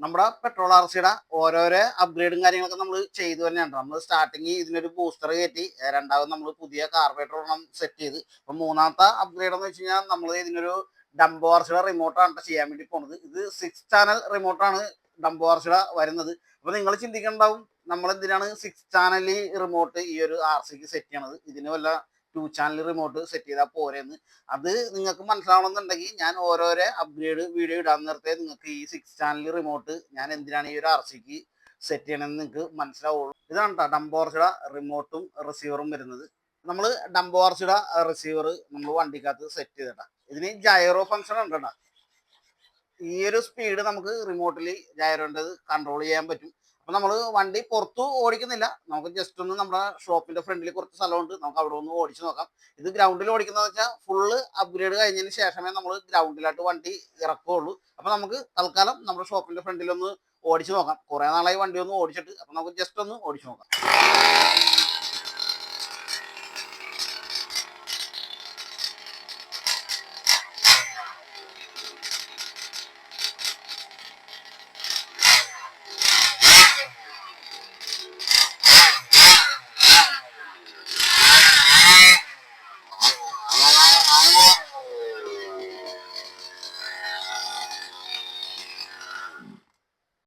നമ്മുടെ പെട്രോൾ ആർസിയുടെ ഓരോരോ അപ്ഗ്രേഡും കാര്യങ്ങളൊക്കെ നമ്മൾ ചെയ്തു തന്നെയാണ്. നമ്മൾ സ്റ്റാർട്ടിങ് ഇതിനൊരു ബൂസ്റ്റർ കയറ്റി, രണ്ടാമത് നമ്മൾ പുതിയ കാർബറേറ്റർ ഒരെണ്ണം സെറ്റ് ചെയ്ത്, അപ്പം മൂന്നാമത്തെ അപ്ഗ്രേഡ് എന്ന് വെച്ച് കഴിഞ്ഞാൽ നമ്മൾ ഇതിനൊരു ഡംബോ ആർസിയുടെ റിമോട്ടാണ് ചെയ്യാൻ വേണ്ടി പോകുന്നത്. ഇത് 6 ചാനൽ റിമോട്ടാണ് ഡംബോ ആർസിയുടെ വരുന്നത്. അപ്പോൾ നിങ്ങൾ ചിന്തിക്കേണ്ടാവും നമ്മൾ എന്തിനാണ് 6 ചാനൽ റിമോട്ട് ഈ ഒരു ആർസിക്ക് സെറ്റ് ചെയ്യണത്, ഇതിന് വല്ല 2 ചാനൽ റിമോട്ട് സെറ്റ് ചെയ്താൽ പോരെന്ന്. അത് നിങ്ങൾക്ക് മനസ്സിലാവണമെന്നുണ്ടെങ്കിൽ ഞാൻ ഓരോരോ അപ്ഗ്രേഡ് വീഡിയോ ഇടാൻ നേരത്തെ നിങ്ങൾക്ക് ഈ 6 ചാനൽ റിമോട്ട് ഞാൻ എന്തിനാണ് ഈ ഒരു ആർസിക്ക് സെറ്റ് ചെയ്യണമെന്ന് നിങ്ങൾക്ക് മനസ്സിലാവുള്ളൂ. ഇതാണ് കേട്ടോ ഡംബോർസിയുടെ റിമോട്ടും റിസീവറും വരുന്നത്. നമ്മൾ ഡംബോർസിയുടെ റിസീവർ നമ്മൾ വണ്ടിക്കകത്ത് സെറ്റ് ചെയ്തിട്ടാ. ഇതിന് ജൈറോ ഫംഗ്ഷൻ ഉണ്ട് കേട്ടോ. ഈ ഒരു സ്പീഡ് നമുക്ക് റിമോട്ടിൽ ജൈറോൻ്റെത് കൺട്രോൾ ചെയ്യാൻ പറ്റും. അപ്പം നമ്മൾ വണ്ടി പുറത്തു ഓടിക്കുന്നില്ല, നമുക്ക് ജസ്റ്റ് ഒന്ന് നമ്മുടെ ഷോപ്പിന്റെ ഫ്രണ്ടിൽ കുറച്ച് സ്ഥലമുണ്ട്, നമുക്ക് അവിടെ ഒന്ന് ഓടിച്ചു നോക്കാം. ഇത് ഗ്രൗണ്ടിൽ ഓടിക്കുന്നത് വെച്ചാൽ ഫുള്ള് അപ്ഗ്രേഡ് കഴിഞ്ഞതിന് ശേഷമേ നമ്മൾ ഗ്രൗണ്ടിലായിട്ട് വണ്ടി ഇറക്കുകയുള്ളൂ. അപ്പം നമുക്ക് തൽക്കാലം നമ്മുടെ ഷോപ്പിന്റെ ഫ്രണ്ടിൽ ഒന്ന് ഓടിച്ചു നോക്കാം. കുറേ നാളായി വണ്ടി ഒന്ന് ഓടിച്ചിട്ട്, അപ്പം നമുക്ക് ജസ്റ്റ് ഒന്ന് ഓടിച്ചു നോക്കാം.